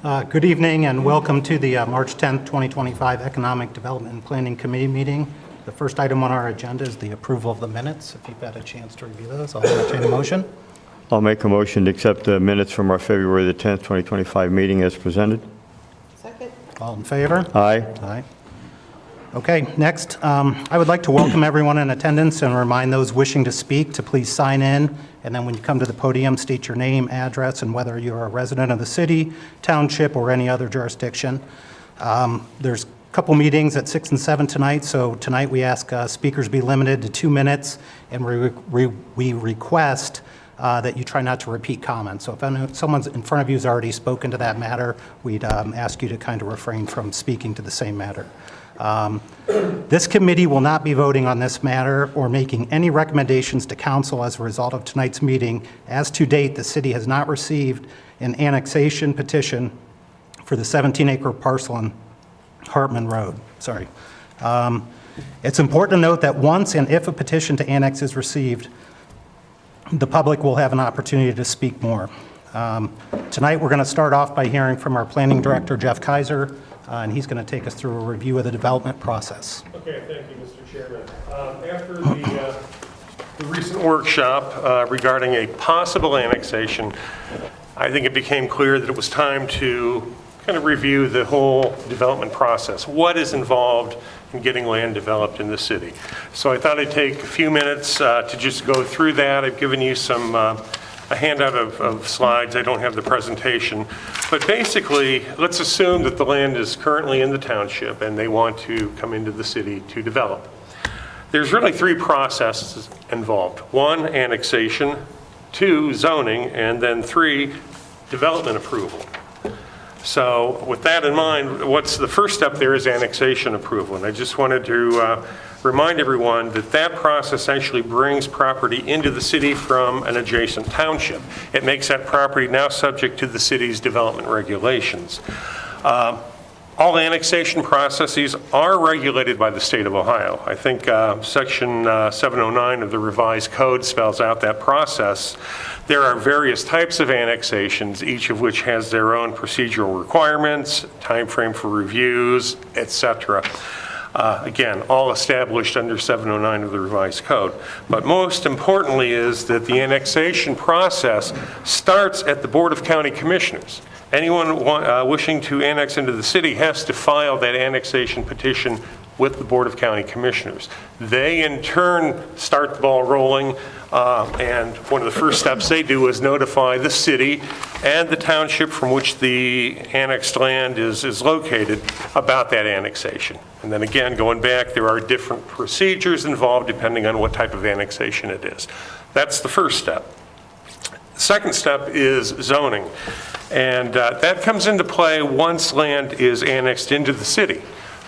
Good evening and welcome to the March 10th, 2025 Economic Development and Planning Committee meeting. The first item on our agenda is the approval of the minutes. If you've had a chance to review those, I'll entertain a motion. I'll make a motion to accept the minutes from our February the 10th, 2025 meeting as presented. Second. All in favor? Aye. Aye. Okay, next, I would like to welcome everyone in attendance and remind those wishing to speak to please sign in. And then when you come to the podium, state your name, address, and whether you're a resident of the city, township, or any other jurisdiction. There's a couple meetings at 6 and 7 tonight, so tonight we ask speakers be limited to 2 minutes, and we request that you try not to repeat comments. So if someone's in front of you has already spoken to that matter, we'd ask you to kind of refrain from speaking to the same matter. This committee will not be voting on this matter or making any recommendations to council as a result of tonight's meeting. As to date, the city has not received an annexation petition for the 17-acre parcel on Hartman Road. Sorry. It's important to note that once and if a petition to annex is received, the public will have an opportunity to speak more. Tonight, we're going to start off by hearing from our planning director, Jeff Kaiser, and he's going to take us through a review of the development process. Okay, thank you, Mr. Chairman. After the recent workshop regarding a possible annexation, I think it became clear that it was time to kind of review the whole development process. What is involved in getting land developed in the city? So I thought I'd take a few minutes to just go through that. I've given you a handout of slides. I don't have the presentation. But basically, let's assume that the land is currently in the township and they want to come into the city to develop. There's really 3 processes involved. 1, annexation, 2, zoning, and then 3, development approval. So with that in mind, what's the first step there is annexation approval. And I just wanted to remind everyone that that process actually brings property into the city from an adjacent township. It makes that property now subject to the city's development regulations. All annexation processes are regulated by the state of Ohio. I think section 709 of the revised code spells out that process. There are various types of annexations, each of which has their own procedural requirements, time frame for reviews, etc. Again, all established under 709 of the revised code. But most importantly is that the annexation process starts at the Board of County Commissioners. Anyone wishing to annex into the city has to file that annexation petition with the Board of County Commissioners. They in turn start the ball rolling, and one of the first steps they do is notify the city and the township from which the annexed land is located about that annexation. And then again, going back, there are different procedures involved depending on what type of annexation it is. That's the first step. The second step is zoning, and that comes into play once land is annexed into the city.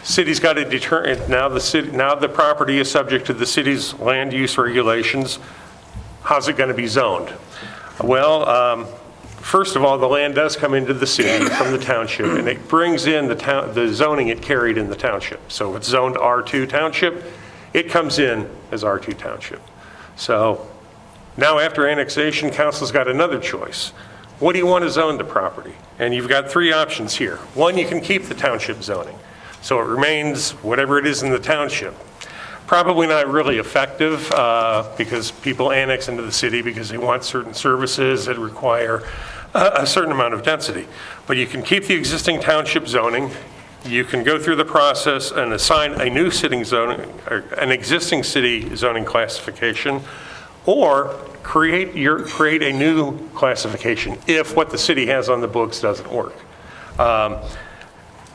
City's got to determine, now the property is subject to the city's land use regulations. How's it going to be zoned? Well, first of all, the land does come into the city from the township, and it brings in the zoning it carried in the township. So if it's zoned R2 township, it comes in as R2 township. So now after annexation, council's got another choice. What do you want to zone the property? And you've got 3 options here. 1, you can keep the township zoning. So it remains whatever it is in the township. Probably not really effective because people annex into the city because they want certain services that require a certain amount of density. But you can keep the existing township zoning. You can go through the process and assign a new sitting zoning, or an existing city zoning classification, or create a new classification if what the city has on the books doesn't work.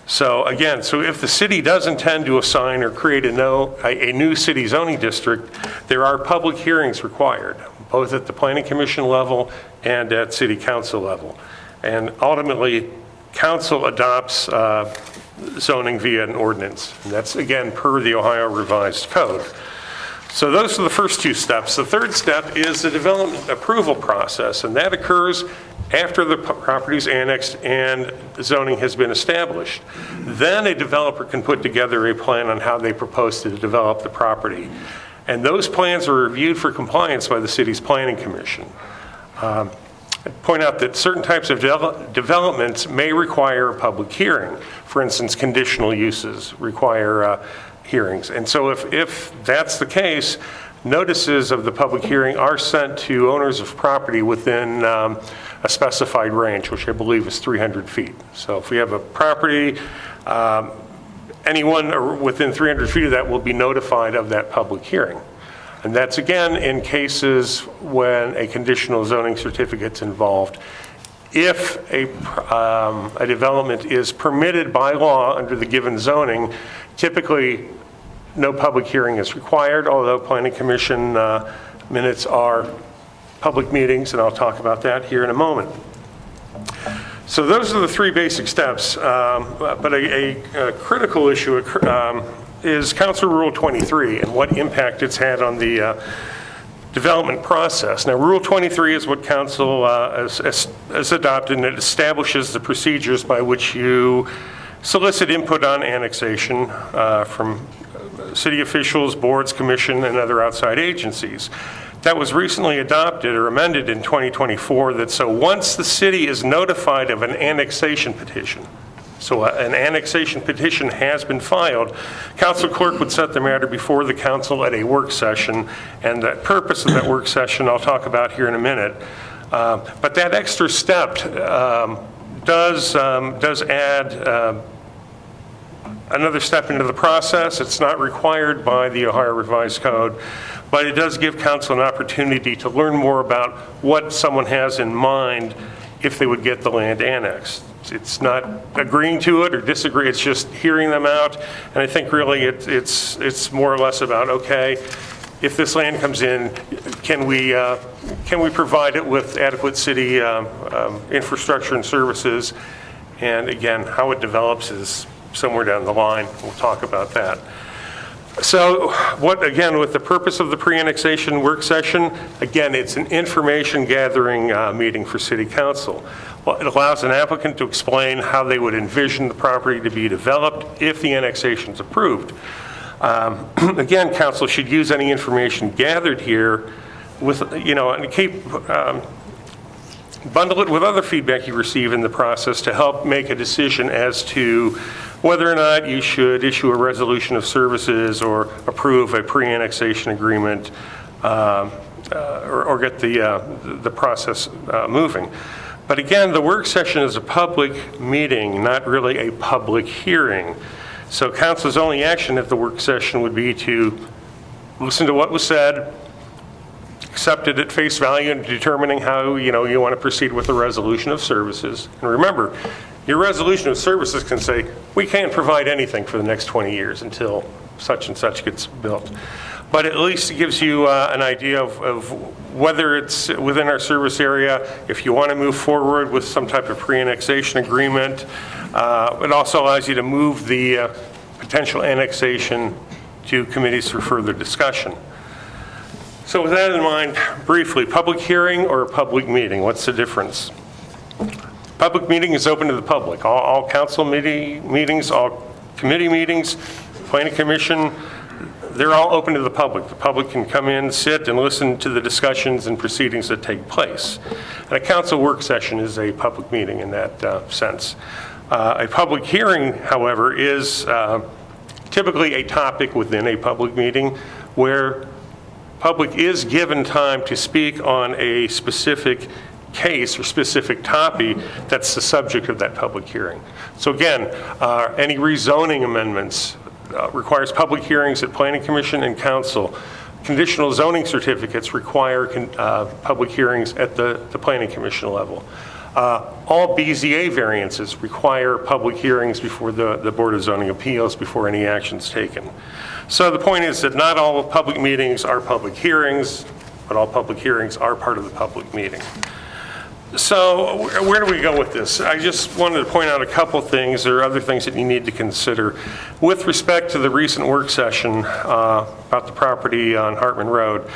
So again, if the city does intend to assign or create a new city zoning district, there are public hearings required, both at the Planning Commission level and at City Council level. And ultimately, Council adopts zoning via an ordinance. And that's, again, per the Ohio Revised Code. So those are the first 2 steps. The third step is the development approval process, and that occurs after the property is annexed and zoning has been established. Then a developer can put together a plan on how they propose to develop the property. And those plans are reviewed for compliance by the city's planning commission. point out that certain types of developments may require a public hearing. For instance, conditional uses require hearings. And so if that's the case, notices of the public hearing are sent to owners of property within a specified range, which I believe is 300 feet. So if we have a property, anyone within 300 feet of that will be notified of that public hearing. And that's, again, in cases when a conditional zoning certificate's involved. If a development is permitted by law under the given zoning, typically no public hearing is required, although Planning Commission minutes are public meetings, and I'll talk about that here in a moment. So those are the three basic steps, but a critical issue is Council Rule 23 and what impact it's had on the development process. Now, Rule 23 is what Council has adopted, and it establishes the procedures by which you solicit input on annexation from city officials, boards, commission, and other outside agencies. That was recently adopted or amended in 2024, that so once the city is notified of an annexation petition, so an annexation petition has been filed, council clerk would set the matter before the council at a work session, and the purpose of that work session I'll talk about here in a minute. But that extra step does add another step into the process. It's not required by the Ohio Revised Code, but it does give council an opportunity to learn more about what someone has in mind if they would get the land annexed. It's not agreeing to it or disagree, it's just hearing them out. And I think really it's more or less about, okay, if this land comes in, can we provide it with adequate city infrastructure and services? And again, how it develops is somewhere down the line. We'll talk about that. So again, with the purpose of the pre-annexation work session, again, it's an information gathering meeting for city council. Well, it allows an applicant to explain how they would envision the property to be developed if the annexation is approved. Again, council should use any information gathered here with, and keep, bundle it with other feedback you receive in the process to help make a decision as to whether or not you should issue a resolution of services or approve a pre-annexation agreement or get the process moving. But again, the work session is a public meeting, not really a public hearing. So council's only action at the work session would be to listen to what was said, accept it at face value in determining how you want to proceed with the resolution of services. And remember, your resolution of services can say, we can't provide anything for the next 20 years until such and such gets built. But at least it gives you an idea of whether it's within our service area, if you want to move forward with some type of pre-annexation agreement. It also allows you to move the potential annexation to committees for further discussion. So with that in mind, briefly, public hearing or a public meeting, what's the difference? Public meeting is open to the public. All council meetings, all committee meetings, planning commission, they're all open to the public. The public can come in, sit, and listen to the discussions and proceedings that take place. And a council work session is a public meeting in that sense. A public hearing, however, is typically a topic within a public meeting where public is given time to speak on a specific case or specific topic that's the subject of that public hearing. So again, any rezoning amendments requires public hearings at Planning Commission and Council. Conditional zoning certificates require public hearings at the Planning Commission level. All BZA variances require public hearings before the Board of Zoning Appeals before any action is taken. So the point is that not all public meetings are public hearings, but all public hearings are part of the public meeting. So where do we go with this? I just wanted to point out a couple things. There are other things that you need to consider. With respect to the recent work session about the property on Hartman Road,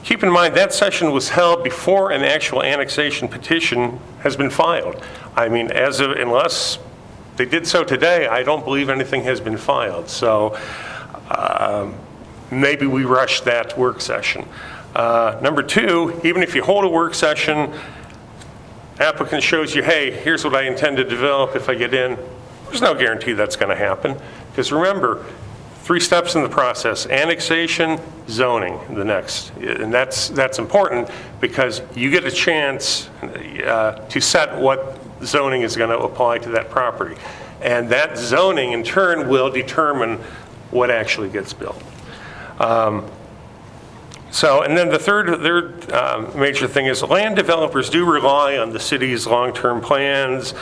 keep in mind that session was held before an actual annexation petition has been filed. I mean, unless they did so today, I don't believe anything has been filed. So maybe we rushed that work session. Number two, even if you hold a work session, applicant shows you, hey, here's what I intend to develop if I get in, there's no guarantee that's going to happen. Because remember, 3 steps in the process: annexation, zoning, the next. And that's important because you get a chance to set what zoning is going to apply to that property. And that zoning, in turn, will determine what actually gets built. And then the third major thing is land developers do rely on the city's long-term plans,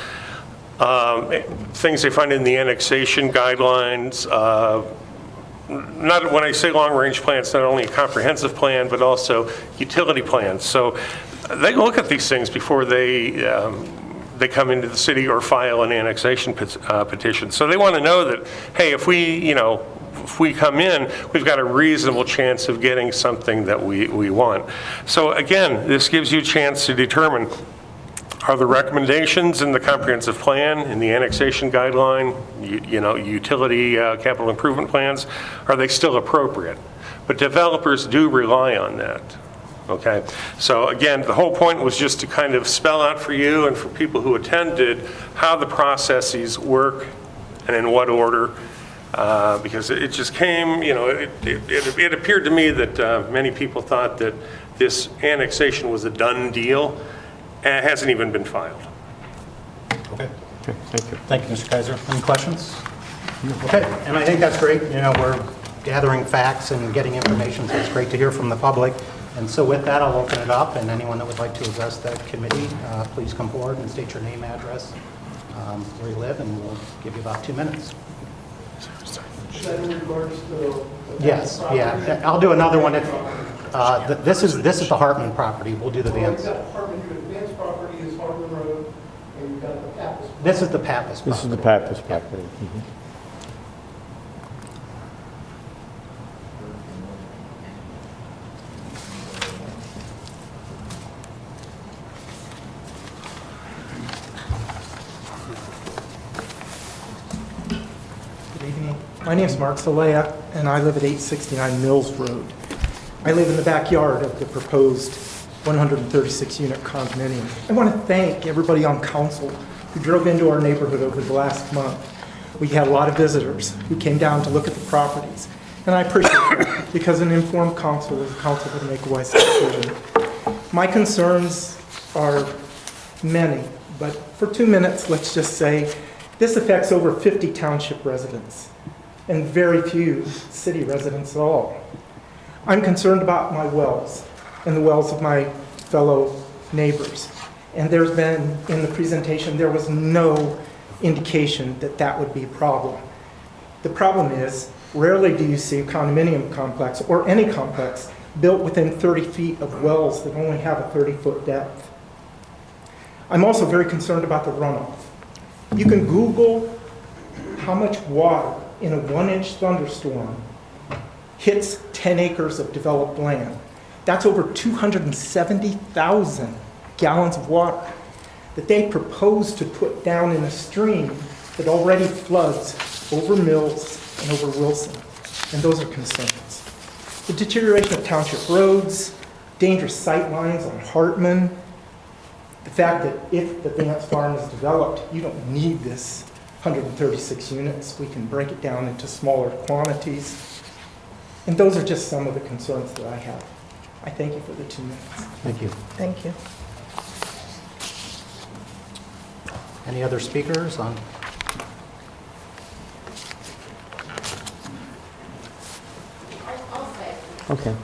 things they find in the annexation guidelines. Not when I say long-range plans, not only a comprehensive plan, but also utility plans. So they look at these things before they come into the city or file an annexation petition. So they want to know that, hey, if we come in, we've got a reasonable chance of getting something that we want. So again, this gives you a chance to determine, are the recommendations in the comprehensive plan, in the annexation guideline, utility capital improvement plans, are they still appropriate? But developers do rely on that. Okay, so again, the whole point was just to kind of spell out for you and for people who attended how the processes work and in what order, because it just came, it appeared to me that many people thought that this annexation was a done deal, and it hasn't even been filed. Okay. Thank you. Thank you, Mr. Kaiser. Any questions? Okay, and I think that's great. We're gathering facts and getting information, so it's great to hear from the public. And so with that, I'll open it up, and anyone that would like to address the committee, please come forward and state your name, address, where you live, and we'll give you about 2 minutes. Is that in regards to? Yes, yeah. I'll do another one. This is the Hartman property. We'll do the Vance. You've got Hartman, your Vance property is Hartman Road, and you've got the Pappas. This is the Pappas property. This is the Pappas property. Mhm. Good evening. My name is Mark Salea, and I live at 869 Mills Road. I live in the backyard of the proposed 136-unit condominium. I want to thank everybody on council who drove into our neighborhood over the last month. We had a lot of visitors who came down to look at the properties, and I appreciate it because an informed council is a council that will make a wise decision. My concerns are many, but for 2 minutes, let's just say this affects over 50 township residents and very few city residents at all. I'm concerned about my wells and the wells of my fellow neighbors. And there's been, in the presentation, there was no indication that that would be a problem. The problem is, rarely do you see a condominium complex or any complex built within 30 feet of wells that only have a 30-foot depth. I'm also very concerned about the runoff. You can Google how much water in a 1-inch thunderstorm hits 10 acres of developed land. That's over 270,000 gallons of water that they propose to put down in a stream that already floods over Mills and over Wilson. And those are concerns. The deterioration of township roads, dangerous sight lines on Hartman, the fact that if the Vance Farm is developed, you don't need this 136 units. We can break it down into smaller quantities. And those are just some of the concerns that I have. I thank you for the 2 minutes. Thank you. Thank you. Any other speakers on? I'll say. Okay.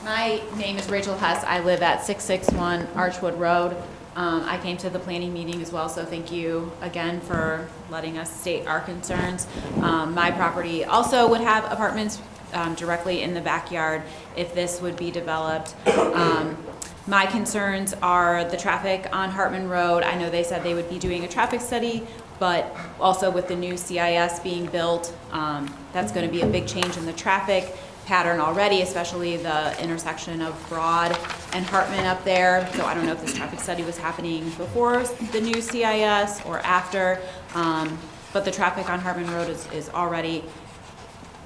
My name is Rachel Hess. I live at 661 Archwood Road. I came to the planning meeting as well, so thank you again for letting us state our concerns. My property also would have apartments directly in the backyard if this would be developed. My concerns are the traffic on Hartman Road. I know they said they would be doing a traffic study, but also with the new CIS being built, that's going to be a big change in the traffic pattern already, especially the intersection of Broad and Hartman up there. So I don't know if this traffic study was happening before the new CIS or after, but the traffic on Hartman Road is already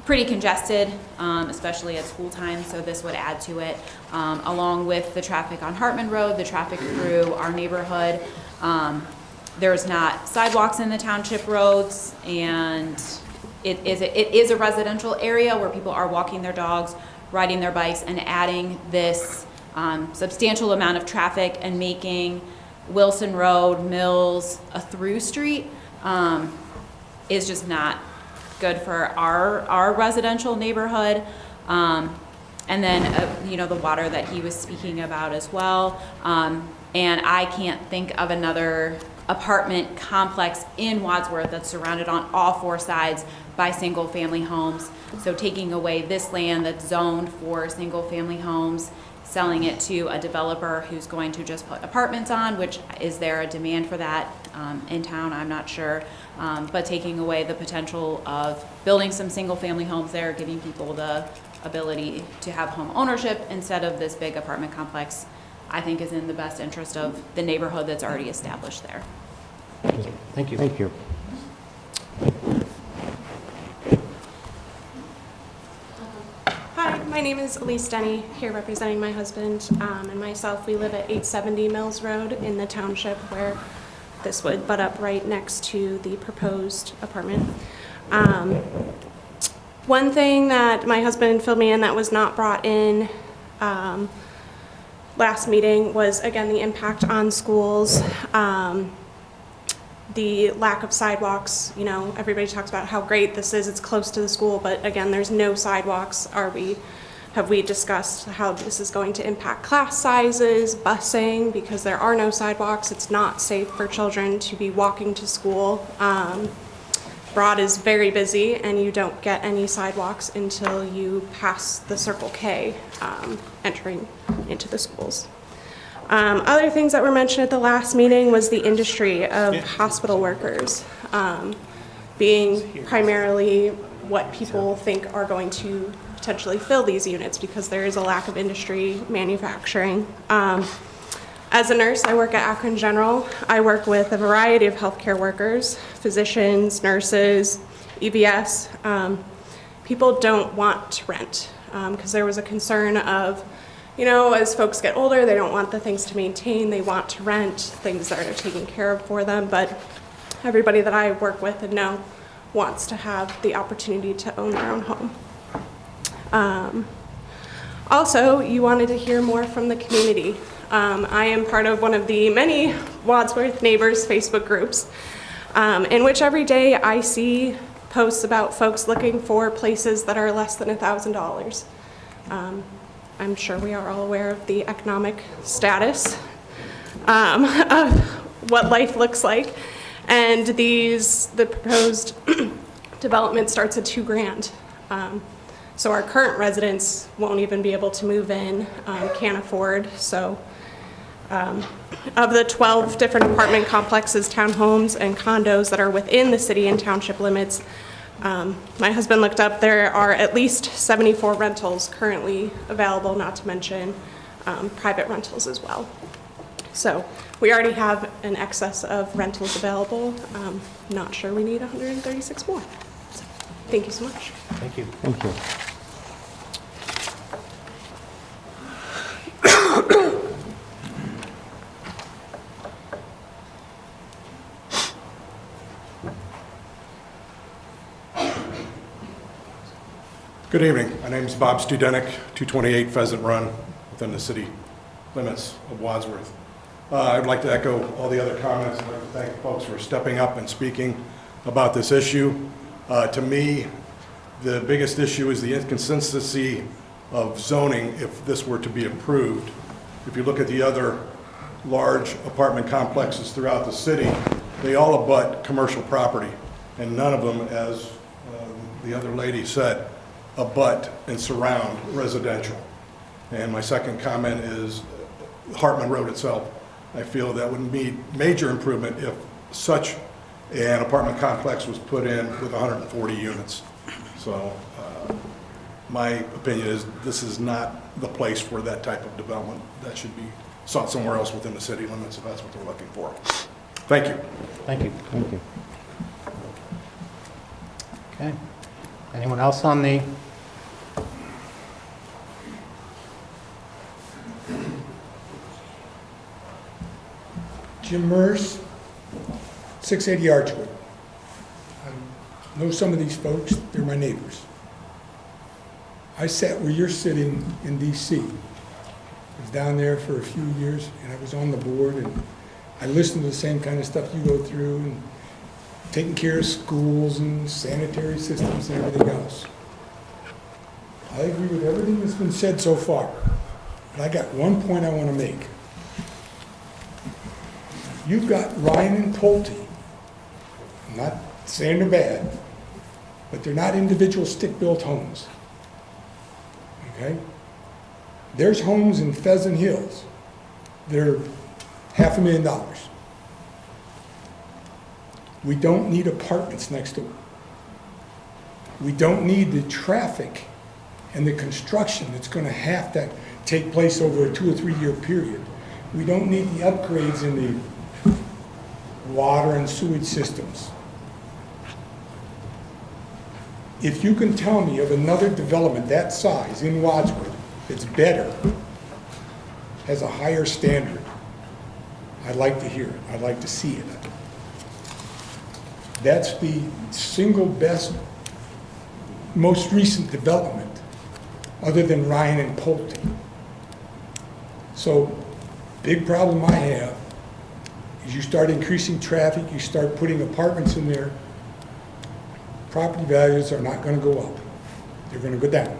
pretty congested, especially at school time, so this would add to it, along with the traffic on Hartman Road, the traffic through our neighborhood. There's not sidewalks in the township roads, and it is a residential area where people are walking their dogs, riding their bikes, and adding this substantial amount of traffic and making Wilson Road, Mills, a through street is just not good for our residential neighborhood. And then, you know, the water that he was speaking about as well. And I can't think of another apartment complex in Wadsworth that's surrounded on all four sides by single-family homes. So taking away this land that's zoned for single-family homes, selling it to a developer who's going to just put apartments on, which is there a demand for that in town? I'm not sure. But taking away the potential of building some single-family homes there, giving people the ability to have home ownership instead of this big apartment complex, I think is in the best interest of the neighborhood that's already established there. Thank you. Thank you. Hi, my name is Elise Denny, here representing my husband and myself. We live at 870 Mills Road in the township where this would butt up right next to the proposed apartment. One thing that my husband filled me in that was not brought in last meeting was, again, the impact on schools. The lack of sidewalks. You know, everybody talks about how great this is, it's close to the school, but again, there's no sidewalks. Have we discussed how this is going to impact class sizes, busing, because there are no sidewalks? It's not safe for children to be walking to school. Broad is very busy, and you don't get any sidewalks until you pass the Circle K entering into the schools. Other things that were mentioned at the last meeting was the industry of hospital workers being primarily what people think are going to potentially fill these units because there is a lack of industry manufacturing. As a nurse, I work at Akron General. I work with a variety of healthcare workers, physicians, nurses, EVS. People don't want to rent because there was a concern of, you know, as folks get older, they don't want the things to maintain. They want to rent things that are taken care of for them. But everybody that I work with and know wants to have the opportunity to own their own home. Also, you wanted to hear more from the community. I am part of one of the many Wadsworth Neighbors Facebook groups in which every day I see posts about folks looking for places that are less than $1,000. I'm sure we are all aware of the economic status of what life looks like. And the proposed development starts at $2,000. So our current residents won't even be able to move in, can't afford. So of the 12 different apartment complexes, townhomes, and condos that are within the city and township limits, my husband looked up, there are at least 74 rentals currently available, not to mention private rentals as well. So we already have an excess of rentals available. Not sure we need 136 more. So, thank you so much. Thank you. Thank you. Good evening. My name is Bob Studenik, 228 Pheasant Run, within the city limits of Wadsworth. I'd like to echo all the other comments. I'd like to thank folks for stepping up and speaking about this issue. To me, the biggest issue is the inconsistency of zoning if this were to be approved. If you look at the other large apartment complexes throughout the city, they all abut commercial property, and none of them, as the other lady said, abut and surround residential. And my second comment is Hartman Road itself. I feel that would be major improvement if such an apartment complex was put in with 140 units. So my opinion is this is not the place for that type of development. That should be sought somewhere else within the city limits if that's what they're looking for. Thank you. Thank you. Thank you. Okay. Anyone else on the, Jim Mers, 680 Archwood. I know some of these folks, they're my neighbors. I sat where you're sitting in DC. I was down there for a few years, and I was on the board, and I listened to the same kind of stuff you go through, and taking care of schools and sanitary systems and everything else. I agree with everything that's been said so far, but I got one point I want to make. You've got Ryan and Pulte. I'm not saying they're bad, but they're not individual stick-built homes. Okay? There's homes in Pheasant Hills that are $500,000. We don't need apartments next door. We don't need the traffic and the construction that's going to have to take place over a 2 or 3 year period. We don't need the upgrades in the water and sewage systems. If you can tell me of another development that size in Wadsworth that's better, has a higher standard, I'd like to hear it. I'd like to see it. That's the single best, most recent development other than Ryan and Pulte. So, big problem I have is you start increasing traffic, you start putting apartments in there, property values are not going to go up. They're going to go down.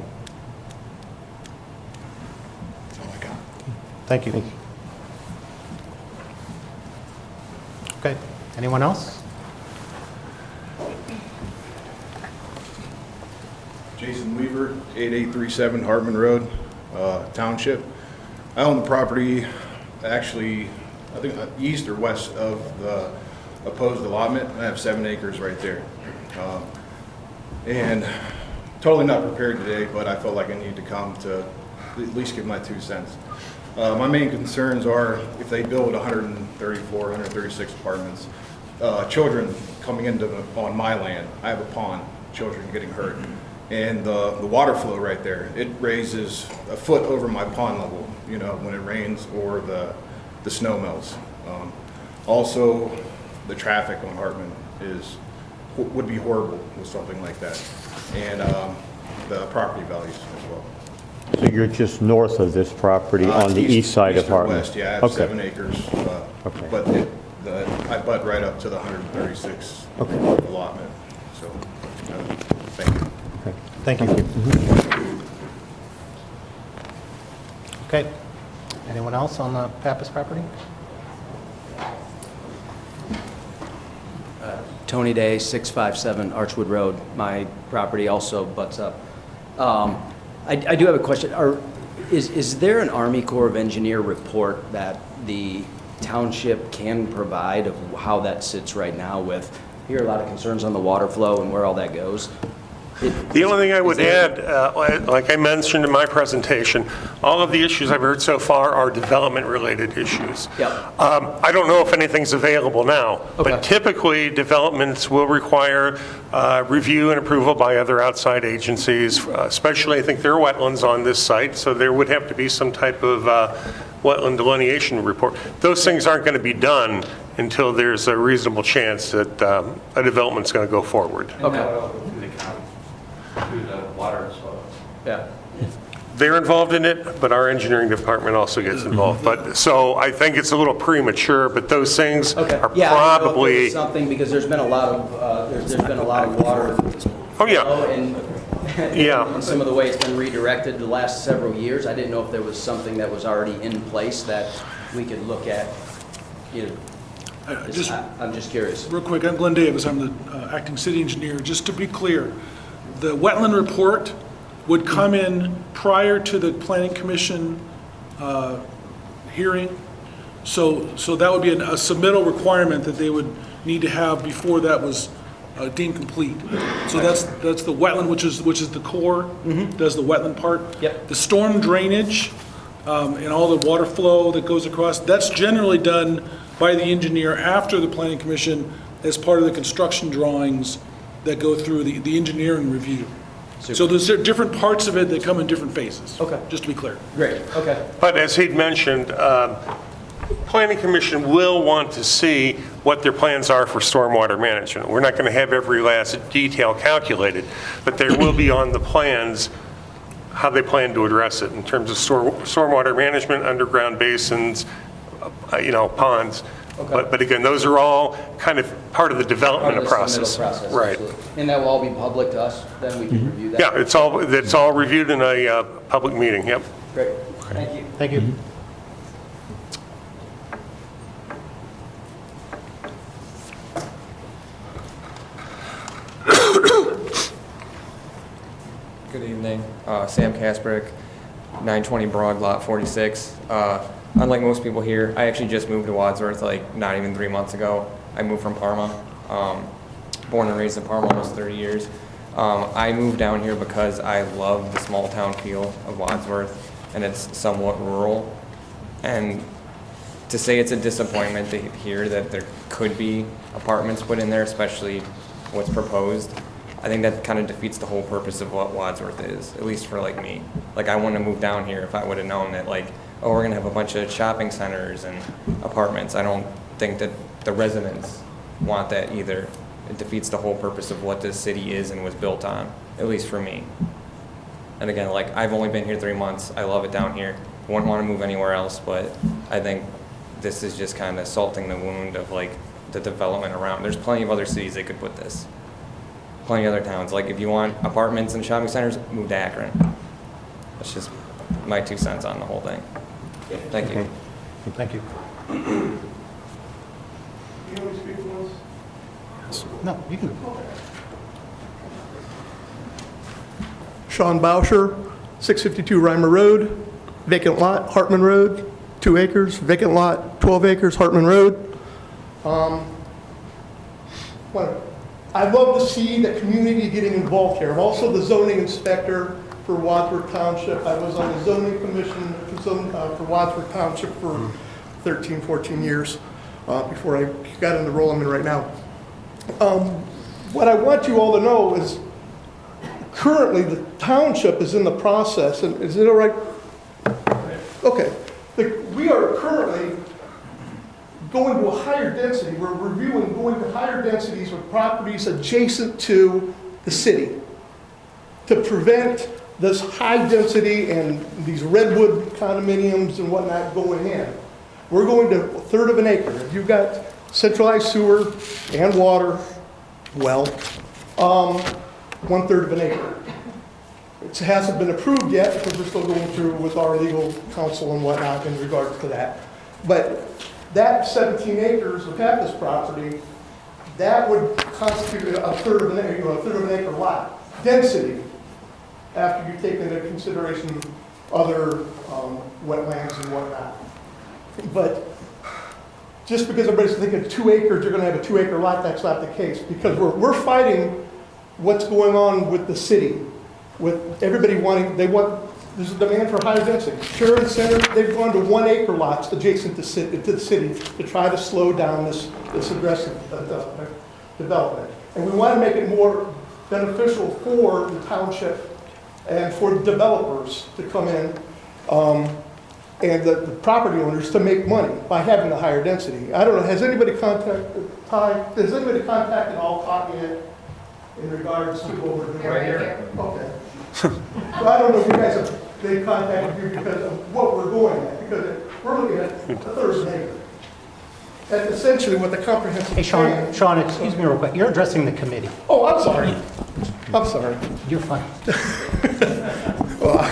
That's all I got. thank you. Okay, anyone else? Jason Weaver, 8837 Hartman Road, Township. I own the property, actually, I think east or west of the opposed allotment. I have 7 acres right there. And totally not prepared today, but I felt like I needed to come to at least give my 2 cents. My main concerns are if they build 134, 136 apartments, children coming into on my land. I have a pond, children getting hurt. And the water flow right there, it raises a foot over my pond level, you know, when it rains or the snow melts. Also, the traffic on Hartman would be horrible with something like that, and the property values as well. So you're just north of this property on the east side of East or Hartman? west, yeah, I have Okay. 7 acres, Okay. but I butt right up to the 136 Okay. allotment, so thank you. Okay. Thank you. Okay, anyone else on the Pappas property? Tony Day, 657 Archwood Road. My property also butts up. I do have a question. Is there an Army Corps of Engineer report that the township can provide of how that sits right now with, I hear a lot of concerns on the water flow and where all that goes? The only thing I would add, like I mentioned in my presentation, all of the issues I've heard so far are development-related issues. Yep. I don't know if anything's available now, Okay. but typically developments will require review and approval by other outside agencies, especially I think there are wetlands on this site, so there would have to be some type of wetland delineation report. Those things aren't going to be done until there's a reasonable chance that a development's going to go forward. Okay. Through the water and soil. Yeah. They're involved in it, but our engineering department also gets involved. But, so I think it's a little premature, but those things Okay. are Yeah, I don't know if there probably, was something, because there's been a lot of, there's been a lot of water. Oh, yeah. flow and Yeah. and some of the way it's been redirected the last several years. I didn't know if there was something that was already in place that we could look at, you know. I'm just curious. Real quick, I'm Glenn Davis, I'm the acting city engineer. Just to be clear, the wetland report would come in prior to the planning commission hearing. So that would be a submittal requirement that they would need to have before that was deemed complete. So that's the wetland, which is the core, does the wetland part. Yep. The storm drainage and all the water flow that goes across, that's generally done by the engineer after the planning commission as part of the construction drawings that go through the engineering review. So there's different parts of it that come in different phases. Okay. Just to be clear. Great, okay. But as he'd mentioned, Planning Commission will want to see what their plans are for stormwater management. We're not going to have every last detail calculated, but there will be on the plans how they plan to address it in terms of stormwater management, underground basins, ponds. Okay. But again, those are all kind of part of the development Part of the process. submittal process, Right. absolutely. And that will all be public to us, then we can review that? Yeah, it's all reviewed in a public meeting, yep. Great, thank you. Thank you. Good evening. Sam Kasprick, 920 Broad, Lot 46. Unlike most people here, I actually just moved to Wadsworth like not even 3 months ago. I moved from Parma. Born and raised in Parma almost 30 years. I moved down here because I love the small town feel of Wadsworth, and it's somewhat rural. And to say it's a disappointment to hear that there could be apartments put in there, especially what's proposed, I think that kind of defeats the whole purpose of what Wadsworth is, at least for like me. Like I wouldn't have moved down here if I would have known that like, oh, we're gonna have a bunch of shopping centers and apartments. I don't think that the residents want that either. It defeats the whole purpose of what this city is and was built on, at least for me. And again, like I've only been here 3 months. I love it down here. Wouldn't want to move anywhere else, but I think this is just kind of salting the wound of like the development around. There's plenty of other cities that could put this. Plenty of other towns. Like if you want apartments and shopping centers, move to Akron. That's just my 2 cents on the whole thing. Thank you. Thank you. No, you can. Sean Bauscher, 652 Reimer Road, vacant lot, Hartman Road, 2 acres, vacant lot, 12 acres, Hartman Road. I'd love to see the community getting involved here. I'm also the zoning inspector for Wadsworth Township. I was on the zoning commission for Wadsworth Township for 13, 14 years before I got in the role I'm in right now. What I want you all to know is currently the township is in the process, and is it all right? Okay. We are currently going to a higher density. We're reviewing going to higher densities with properties adjacent to the city to prevent this high density and these redwood condominiums and whatnot going in. We're going to 1/3 of an acre. If you've got centralized sewer and water, well, 1/3 of an acre. It hasn't been approved yet because we're still going through with our legal counsel and whatnot in regards to that. But that 17 acres of half this property, that would constitute 1/3 of an acre, 1/3 of an acre lot density. After you take into consideration other wetlands and whatnot. But just because everybody's thinking 2 acres, you're going to have a 2 acre lot, that's not the case. Because we're fighting what's going on with the city, with everybody wanting, there's a demand for higher density. Sheridan Center, they've gone to 1 acre lots adjacent to the city to try to slow down this aggressive development. And we want to make it more beneficial for the township and for developers to come in and the property owners to make money by having the higher density. I don't know, has anybody contacted all Todd yet in regards to what we're doing right here? Okay. So I don't know if you guys they've contacted you because of what we're going at, because we're looking at 1/3 of an acre. That's essentially what the comprehensive Hey, plan. Sean, excuse me real quick. You're addressing the committee. Oh, I'm sorry. I'm sorry. You're fine. Well,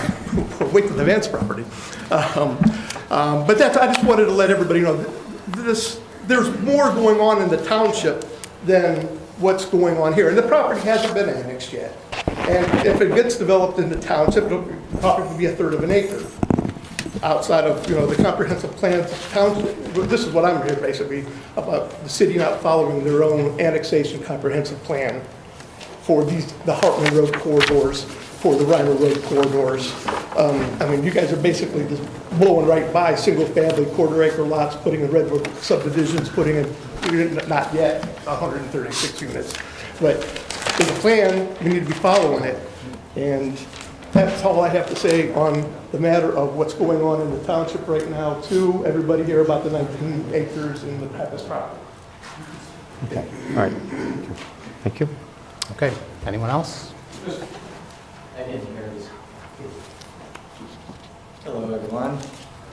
wait till the Vance property. But that's, I just wanted to let everybody know, there's more going on in the township than what's going on here. And the property hasn't been annexed yet. And if it gets developed in the township, it'll probably be 1/3 of an acre. Outside of, the comprehensive plan, township, this is what I'm here basically, about the city not following their own annexation comprehensive plan for the Hartman Road corridors, for the Reimer Road corridors. I mean, you guys are basically just blowing right by single-family quarter-acre lots, putting in redwood subdivisions, putting in, not yet, 136 units. But there's a plan, we need to be following it. And that's all I have to say on the matter of what's going on in the township right now to everybody here about the 19 acres in the Pappas property. All right. Thank you. Okay, anyone else? I didn't hear this. Hello, everyone.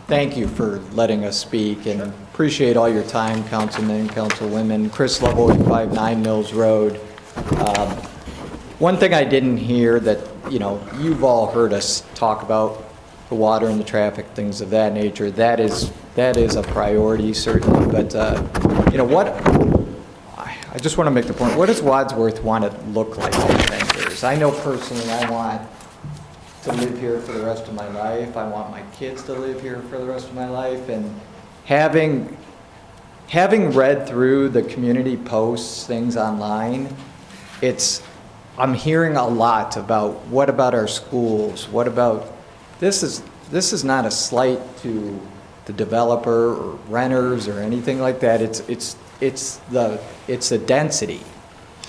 Thank you for letting us speak and appreciate all your time, councilmen, councilwomen. Chris Levoy, 59 Mills Road. One thing I didn't hear that, you've all heard us talk about the water and the traffic, things of that nature. That is a priority, certainly. But, I just want to make the point, what does Wadsworth want to look like in 10 years? I know personally I want to live here for the rest of my life. I want my kids to live here for the rest of my life. And having read through the community posts, things online, I'm hearing a lot about what about our schools? What about, this is not a slight to the developer or renters or anything like that. It's the density.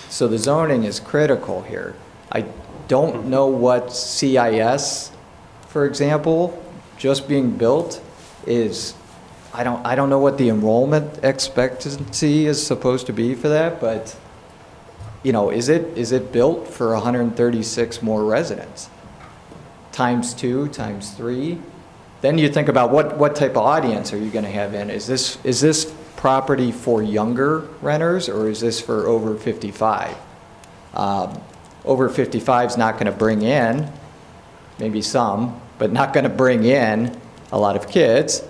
So the zoning is critical here. I don't know what CIS, for example, just being built is. I don't know what the enrollment expectancy is supposed to be for that, but is it built for 136 more residents? Times 2, times 3? Then you think about what type of audience are you going to have in? Is this property for younger renters, or is this for over 55? Over 55 is not going to bring in, maybe some, but not going to bring in a lot of kids.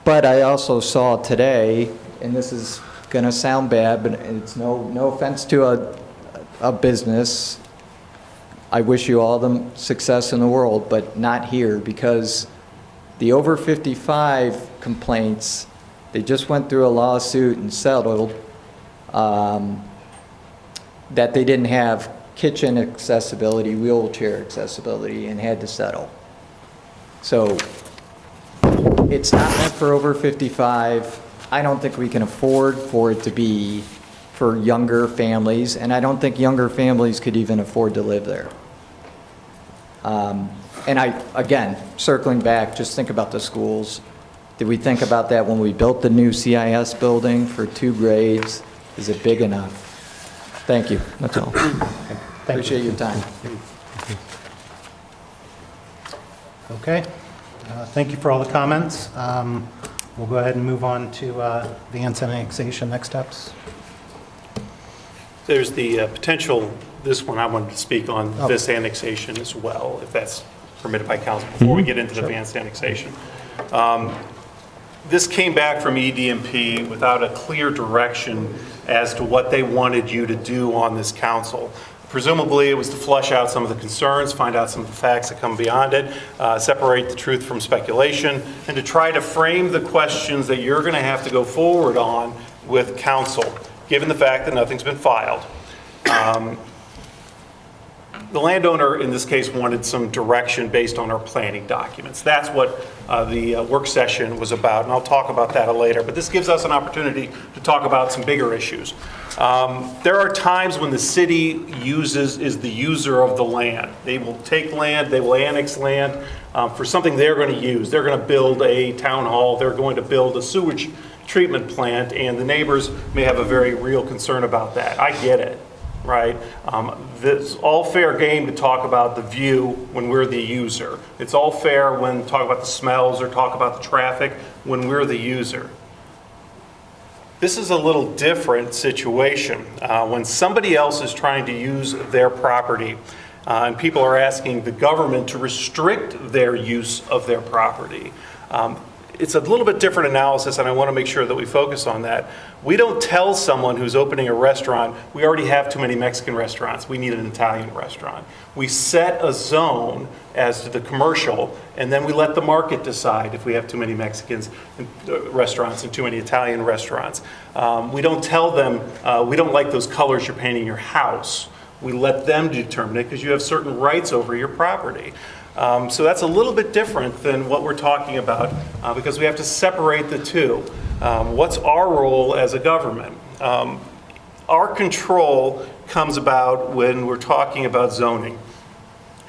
But I also saw today, and this is going to sound bad, but it's no offense to a business. I wish you all the success in the world, but not here, because the over 55 complaints, they just went through a lawsuit and settled that they didn't have kitchen accessibility, wheelchair accessibility, and had to settle. So it's not meant for over 55. I don't think we can afford for it to be for younger families, and I don't think younger families could even afford to live there. And again, circling back, just think about the schools. Did we think about that when we built the new CIS building for 2 grades? Is it big enough? Thank you, that's all. Appreciate your time. Okay, thank you for all the comments. We'll go ahead and move on to the annexation next steps. There's the potential, this one I wanted to speak on, this annexation as well, if that's permitted by council, before we get into the advanced annexation. This came back from EDMP without a clear direction as to what they wanted you to do on this council. Presumably, it was to flush out some of the concerns, find out some of the facts that come beyond it, separate the truth from speculation, and to try to frame the questions that you're going to have to go forward on with council, given the fact that nothing's been filed. The landowner, in this case, wanted some direction based on our planning documents. That's what the work session was about, and I'll talk about that later. But this gives us an opportunity to talk about some bigger issues. There are times when the city is the user of the land. They will take land, they will annex land for something they're going to use. They're going to build a town hall, they're going to build a sewage treatment plant, and the neighbors may have a very real concern about that. I get it. Right? It's all fair game to talk about the view when we're the user. It's all fair when talk about the smells or talk about the traffic when we're the user. This is a little different situation. When somebody else is trying to use their property and people are asking the government to restrict their use of their property, it's a little bit different analysis, and I want to make sure that we focus on that. We don't tell someone who's opening a restaurant, we already have too many Mexican restaurants, we need an Italian restaurant. We set a zone as to the commercial, and then we let the market decide if we have too many Mexican restaurants and too many Italian restaurants. We don't tell them, we don't like those colors you're painting your house. We let them determine it because you have certain rights over your property. So that's a little bit different than what we're talking about because we have to separate the two. What's our role as a government? Our control comes about when we're talking about zoning.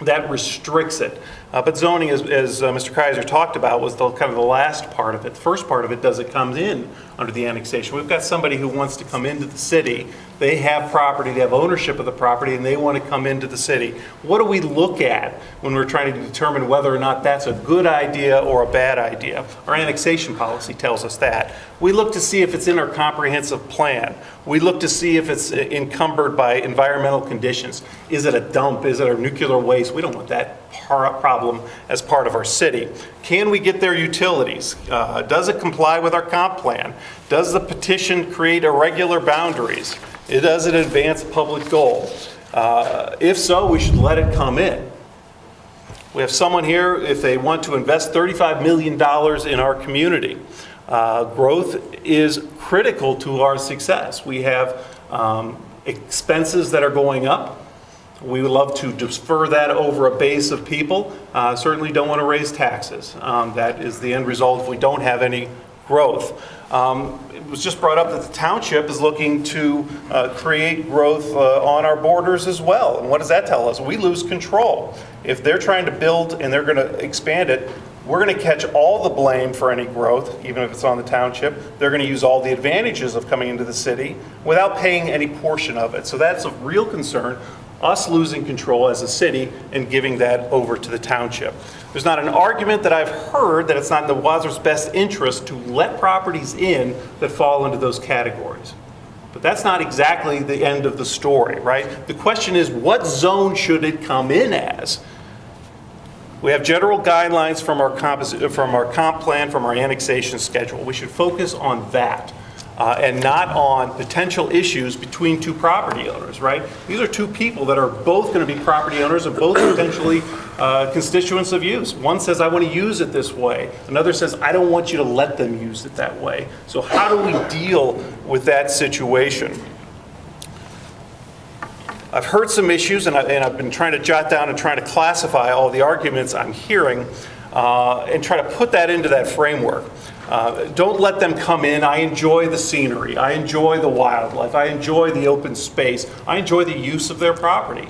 That restricts it. But zoning, as Mr. Kaiser talked about, was kind of the last part of it. The first part of it, does it come in under the annexation? We've got somebody who wants to come into the city. They have property, they have ownership of the property, and they want to come into the city. What do we look at when we're trying to determine whether or not that's a good idea or a bad idea? Our annexation policy tells us that. We look to see if it's in our comprehensive plan. We look to see if it's encumbered by environmental conditions. Is it a dump? Is it a nuclear waste? We don't want that problem as part of our city. Can we get their utilities? Does it comply with our comp plan? Does the petition create irregular boundaries? Does it advance public goal? If so, we should let it come in. We have someone here, if they want to invest $35 million in our community, growth is critical to our success. We have expenses that are going up. We would love to defer that over a base of people. Certainly don't want to raise taxes. That is the end result if we don't have any growth. It was just brought up that the township is looking to create growth on our borders as well. And what does that tell us? We lose control. If they're trying to build and they're going to expand it, we're going to catch all the blame for any growth, even if it's on the township. They're going to use all the advantages of coming into the city without paying any portion of it. So that's of real concern, us losing control as a city and giving that over to the township. There's not an argument that I've heard that it's not in the Wadsworth's best interest to let properties in that fall into those categories. But that's not exactly the end of the story, right? The question is, what zone should it come in as? We have general guidelines from our comp plan, from our annexation schedule. We should focus on that. And not on potential issues between two property owners, right? These are two people that are both going to be property owners and both potentially constituents of use. One says, I want to use it this way. Another says, I don't want you to let them use it that way. So how do we deal with that situation? I've heard some issues, and I've been trying to jot down and trying to classify all the arguments I'm hearing and try to put that into that framework. Don't let them come in. I enjoy the scenery. I enjoy the wildlife. I enjoy the open space. I enjoy the use of their property.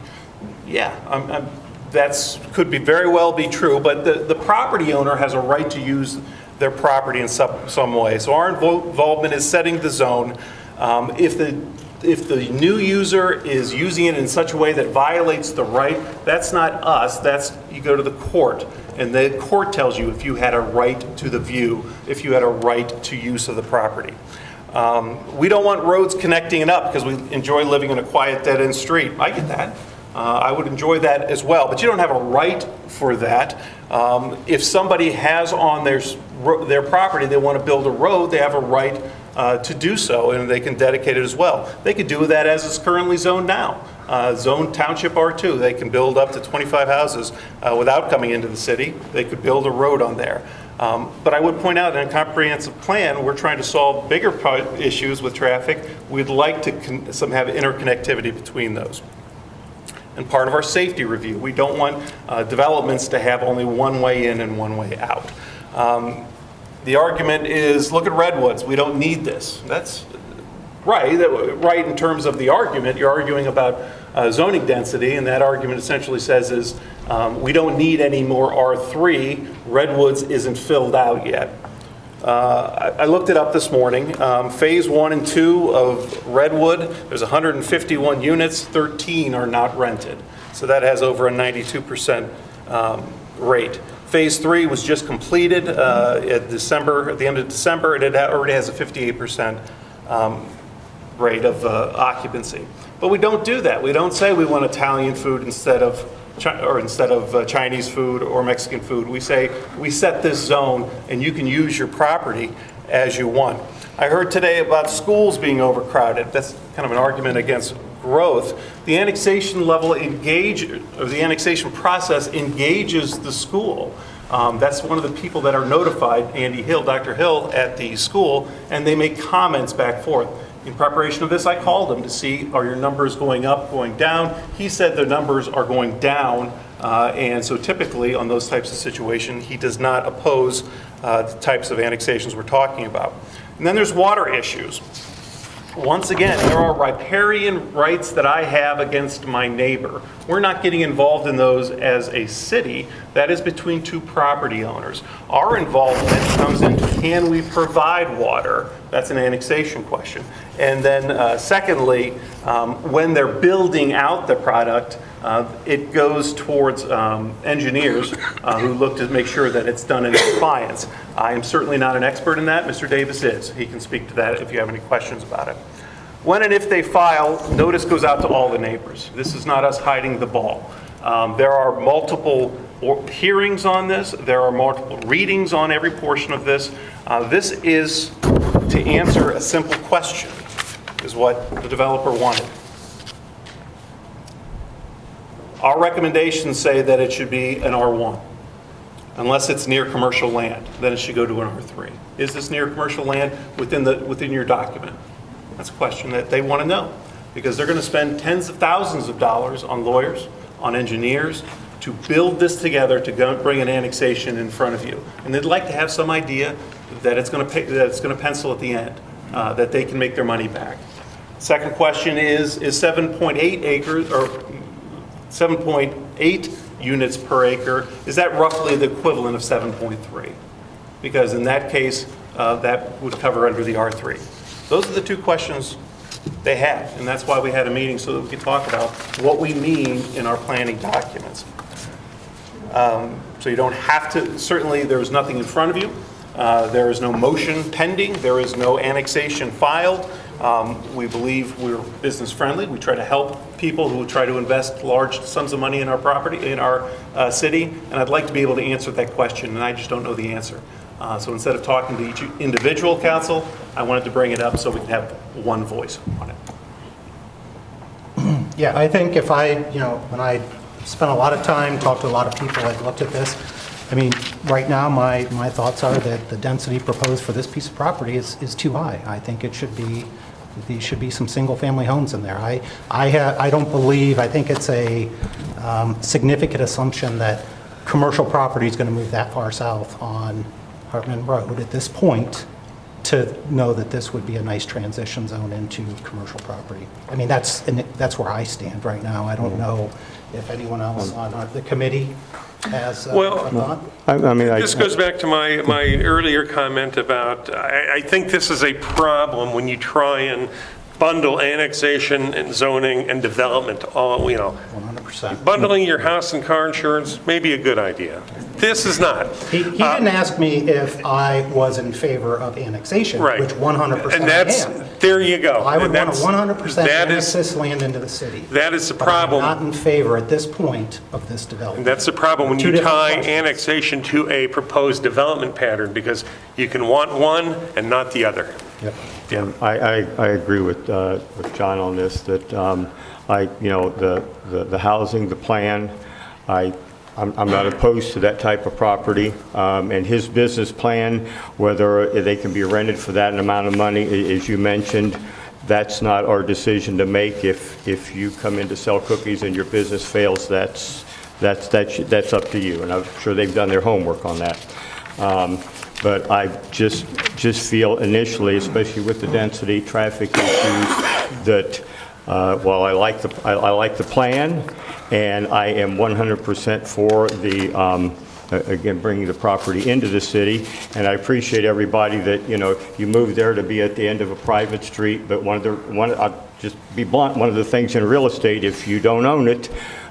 Yeah, that could very well be true, but the property owner has a right to use their property in some way. So our involvement is setting the zone. If the new user is using it in such a way that violates the right, that's not us. You go to the court. And the court tells you if you had a right to the view, if you had a right to use of the property. We don't want roads connecting it up because we enjoy living in a quiet, dead-end street. I get that. I would enjoy that as well, but you don't have a right for that. If somebody has on their property, they want to build a road, they have a right to do so, and they can dedicate it as well. They could do that as it's currently zoned now. Zone Township R2, they can build up to 25 houses without coming into the city. They could build a road on there. But I would point out in a comprehensive plan, we're trying to solve bigger issues with traffic. We'd like to have interconnectivity between those. And part of our safety review, we don't want developments to have only one way in and one way out. The argument is, look at redwoods, we don't need this. That's right in terms of the argument. You're arguing about zoning density, and that argument essentially says is we don't need any more R3. Redwoods isn't filled out yet. I looked it up this morning. Phase 1 and 2 of Redwood, there's 151 units, 13 are not rented. So that has over a 92% rate. Phase 3 was just completed at the end of December, and it already has a 58% rate of occupancy. But we don't do that. We don't say we want Italian food instead of Chinese food or Mexican food. We say we set this zone and you can use your property as you want. I heard today about schools being overcrowded. That's kind of an argument against growth. The annexation the annexation process engages the school. That's one of the people that are notified, Andy Hill, Dr. Hill, at the school, and they make comments back and forth. In preparation of this, I called him to see, are your numbers going up, going down? He said the numbers are going down, and so typically on those types of situations, he does not oppose the types of annexations we're talking about. And then there's water issues. Once again, there are riparian rights that I have against my neighbor. We're not getting involved in those as a city. That is between two property owners. Our involvement comes in, can we provide water? That's an annexation question. And then secondly, when they're building out the product, it goes towards engineers who look to make sure that it's done in compliance. I am certainly not an expert in that. Mr. Davis is. He can speak to that if you have any questions about it. When and if they file, notice goes out to all the neighbors. This is not us hiding the ball. There are multiple hearings on this. There are multiple readings on every portion of this. This is to answer a simple question, is what the developer wanted. Our recommendations say that it should be an R1. Unless it's near commercial land, then it should go to an R3. Is this near commercial land within your document? That's a question that they want to know, because they're going to spend tens of thousands of dollars on lawyers, on engineers, to build this together to go bring an annexation in front of you. And they'd like to have some idea that it's going to pencil at the end, that they can make their money back. Second question is 7.8 acres, or 7.8 units per acre, is that roughly the equivalent of 7.3? Because in that case, that would cover under the R3. Those are the two questions they have, and that's why we had a meeting, so that we could talk about what we mean in our planning documents. So you don't have to, certainly there's nothing in front of you. There is no motion pending. There is no annexation filed. We believe we're business friendly. We try to help people who try to invest large sums of money in our property, in our city, and I'd like to be able to answer that question, and I just don't know the answer. So instead of talking to each individual council, I wanted to bring it up so we can have one voice on it. Yeah, I think if when I spent a lot of time, talked to a lot of people, I've looked at this. I mean, right now, my thoughts are that the density proposed for this piece of property is too high. I think it should be, there should be some single-family homes in there. I don't believe, I think it's a significant assumption that commercial property is going to move that far south on Hartman Road at this point to know that this would be a nice transition zone into commercial property. I mean, that's where I stand right now. I don't know if anyone else on the committee has a thought. This goes back to my earlier comment about, I think this is a problem when you try and bundle annexation and zoning and development all, 100%. Bundling your house and car insurance may be a good idea. This is not. He didn't ask me if I was in favor of annexation, Right. which 100% And that's, I am. there you go. I would And want to that's- 100% that annex is- this land into the city. That is the But I'm problem. not in favor at this point of this development. And that's the problem when Two you different tie questions. annexation to a proposed development pattern, because you can want one and not the other. Yep. Yeah. I agree with John on this, that the housing, the plan, I'm not opposed to that type of property. And his business plan, whether they can be rented for that amount of money, as you mentioned, that's not our decision to make. If you come in to sell cookies and your business fails, that's up to you. And I'm sure they've done their homework on that. But I just feel initially, especially with the density, traffic issues, that while I like the plan, and I am 100% for the again, bringing the property into the city, and I appreciate everybody that you move there to be at the end of a private street. But I'll just be blunt. One of the things in real estate, if you don't own it,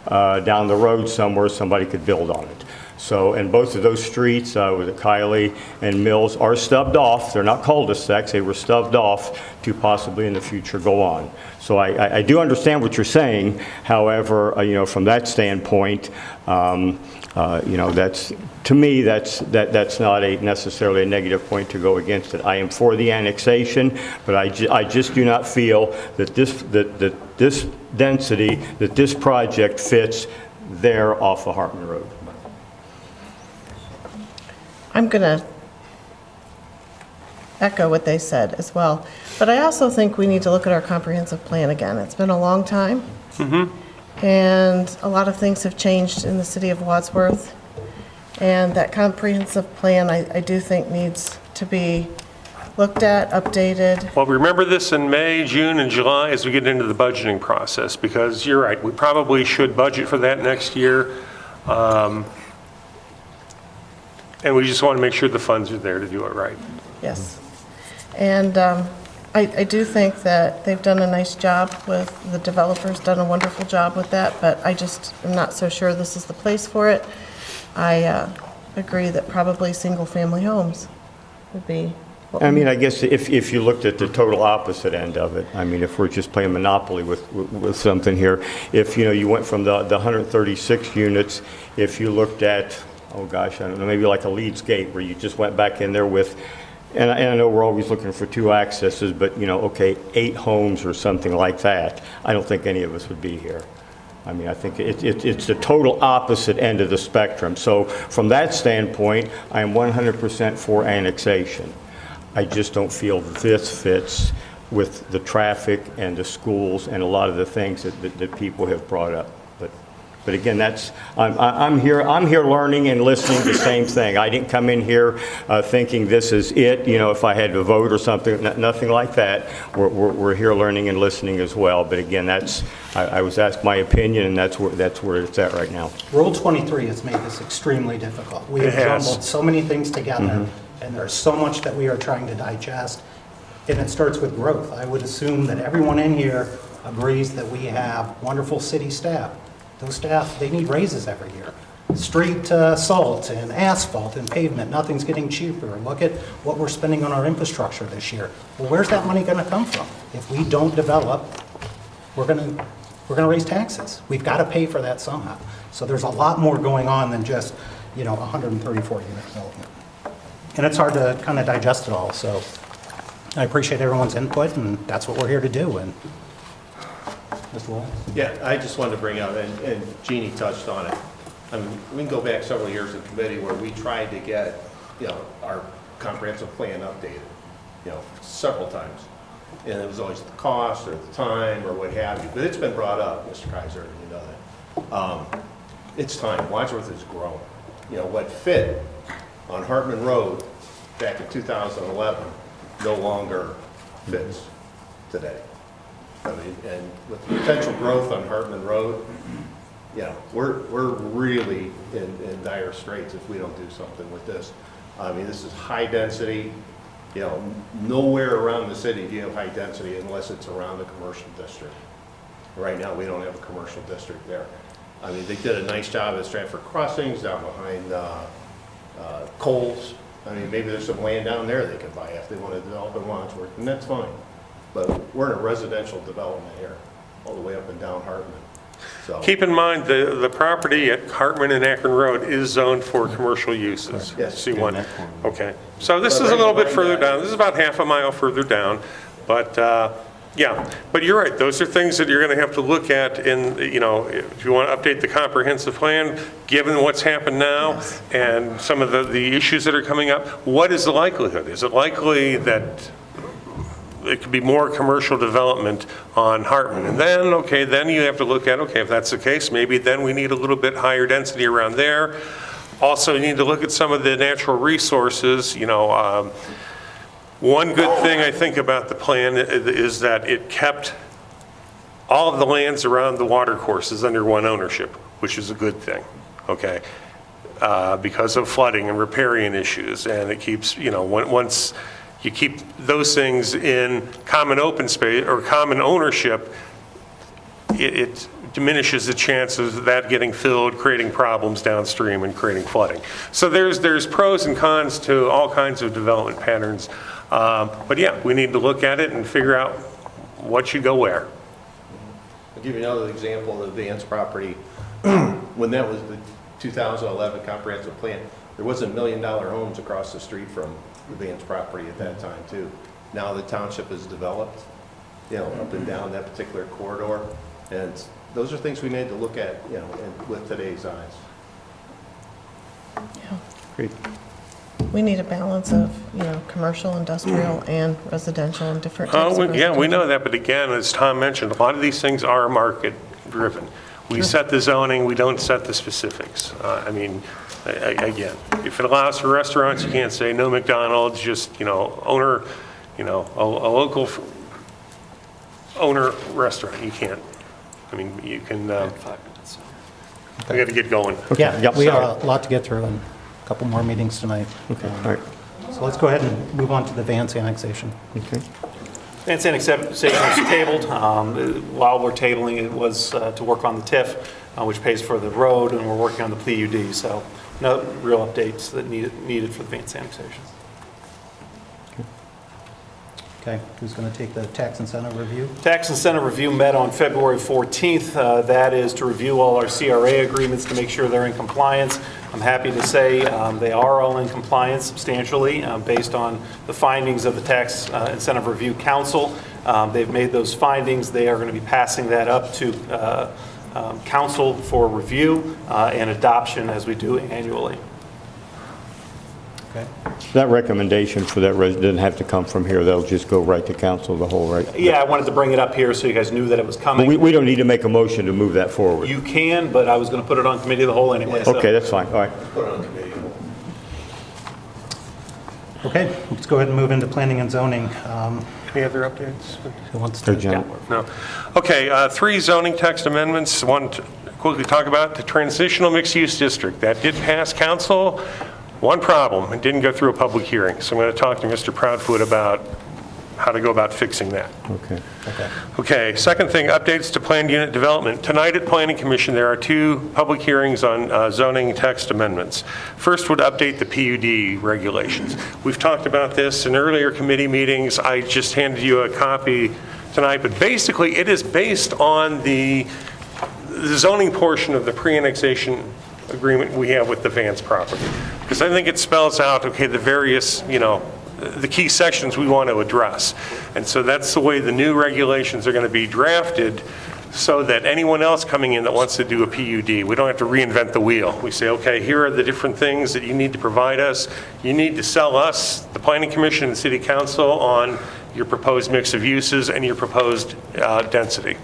down the road somewhere, somebody could build on it. So, and both of those streets, with Kiley and Mills, are stubbed off. They're not cul-de-sacs. They were stubbed off to possibly in the future go on. So I do understand what you're saying. However, from that standpoint, that's, to me, that's not necessarily a negative point to go against it. I am for the annexation, but I just do not feel that this density, that this project fits there off of Hartman Road. I'm going to echo what they said as well. But I also think we need to look at our comprehensive plan again. It's been a long time. And a lot of things have changed in the city of Wadsworth. And that comprehensive plan, I do think, needs to be looked at, updated. Well, remember this in May, June, and July as we get into the budgeting process, because you're right, we probably should budget for that next year. And we just want to make sure the funds are there to do it right. Yes. And I do think that they've done a nice job with, the developer's done a wonderful job with that, but I just am not so sure this is the place for it. I agree that probably single-family homes would be. I mean, I guess if you looked at the total opposite end of it, I mean, if we're just playing Monopoly with something here, if, you know, you went from the 136 units, if you looked at, oh gosh, I don't know, maybe like a Leeds Gate where you just went back in there with, and I know we're always looking for 2 accesses, but, you know, okay, 8 homes or something like that, I don't think any of us would be here. I mean, I think it's the total opposite end of the spectrum. So from that standpoint, I am 100% for annexation. I just don't feel this fits with the traffic and the schools and a lot of the things that people have brought up. But again, that's, I'm here learning and listening the same thing. I didn't come in here thinking this is it, you know, if I had to vote or something, nothing like that. We're here learning and listening as well. But again, that's, I was asked my opinion, and that's where it's at right now. Rule 23 has made this extremely difficult. We have jumbled so many things together, and there's so much that we are trying to digest, and it starts with growth. I would assume that everyone in here agrees that we have wonderful city staff. Those staff, they need raises every year. Street salt and asphalt and pavement, nothing's getting cheaper. Look at what we're spending on our infrastructure this year. Well, where's that money going to come from? If we don't develop, we're going to raise taxes. We've got to pay for that somehow. So there's a lot more going on than just, you know, 134 unit development. And it's hard to kind of digest it all. So I appreciate everyone's input, and that's what we're here to do. And Mr. Wallace? Yeah, I just wanted to bring up, and Jeannie touched on it. I mean, we can go back several years in committee where we tried to get, you know, our comprehensive plan updated, you know, several times. And it was always the cost or the time or what have you. But it's been brought up, Mr. Kaiser, you know that. It's time. Wadsworth has grown. You know, what fit on Hartman Road back in 2011 no longer fits today. I mean, and with the potential growth on Hartman Road, you know, we're really in dire straits if we don't do something with this. I mean, this is high density. You know, nowhere around the city do you have high density unless it's around a commercial district. Right now, we don't have a commercial district there. I mean, they did a nice job at Stratford Crossings down behind Coles. I mean, maybe there's some land down there they could buy if they want to develop in Wadsworth, and that's fine. But we're in a residential development here, all the way up and down Hartman. So Keep in mind, the property at Hartman and Akron Road is zoned for commercial uses. Yes. C1. Okay. So this is a little bit further down. This is about half a mile further down. But, yeah. But you're right. Those are things that you're going to have to look at in, you know, if you want to update the comprehensive plan, given what's happened now and some of the issues that are coming up, what is the likelihood? Is it likely that it could be more commercial development on Hartman? And then, okay, then you have to look at, okay, if that's the case, maybe then we need a little bit higher density around there. Also, you need to look at some of the natural resources. You know, one good thing I think about the plan is that it kept all of the lands around the water courses under one ownership, which is a good thing, okay? Because of flooding and riparian issues, and it keeps, you know, once you keep those things in common open space or common ownership, it diminishes the chances of that getting filled, creating problems downstream and creating flooding. So there's pros and cons to all kinds of development patterns. But yeah, we need to look at it and figure out what should go where. I'll give you another example of the Vance property. When that was the 2011 comprehensive plan, there wasn't $1 million homes across the street from the Vance property at that time too. Now the township is developed, you know, up and down that particular corridor, and those are things we need to look at, you know, with today's eyes. Yeah. Great. We need a balance of, you know, commercial, industrial, and residential, and different types of Yeah, we residential. know that, but again, as Tom mentioned, a lot of these things are market driven. We set the zoning, we don't set the specifics. I mean, again, if it allows for restaurants, you can't say no McDonald's, just, you know, owner, you know, a local owner restaurant, you can't. I mean, you can, we got to get going. Yeah, we have a lot to get through and a couple more meetings tonight. Okay, all right. So let's go ahead and move on to the Vance annexation. Okay. Vance annexation was tabled. While we're tabling, it was to work on the TIF, which pays for the road, and we're working on the PUD. So no real updates that needed for the Vance annexation. Okay, who's going to take the tax incentive review? Tax incentive review met on February 14th. That is to review all our CRA agreements to make sure they're in compliance. I'm happy to say they are all in compliance substantially based on the findings of the Tax Incentive Review Council. They've made those findings. They are going to be passing that up to council for review and adoption as we do annually. Okay. That recommendation for that doesn't have to come from here. They'll just go right to council, the whole right? Yeah, I wanted to bring it up here so you guys knew that it was coming. But we don't need to make a motion to move that forward. You can, but I was going to put it on committee of the whole anyway. so- Okay, that's fine, all right. Put it on committee. Okay, let's go ahead and move into planning and zoning. Any other updates? Who wants to? John. No. Okay, 3 zoning text amendments. One to quickly talk about the transitional mixed-use district. That did pass council. One problem, it didn't go through a public hearing. So I'm going to talk to Mr. Proudfoot about how to go about fixing that. Okay. Okay, second thing, updates to planned unit development. Tonight at Planning Commission, there are 2 public hearings on zoning text amendments. First would update the PUD regulations. We've talked about this in earlier committee meetings. I just handed you a copy tonight, but basically it is based on the zoning portion of the pre-annexation agreement we have with the Vance property. Because I think it spells out, okay, the various, you know, the key sections we want to address. And so that's the way the new regulations are going to be drafted, so that anyone else coming in that wants to do a PUD, we don't have to reinvent the wheel. We say, okay, here are the different things that you need to provide us. You need to sell us, the Planning Commission and City Council, on your proposed mix of uses and your proposed density.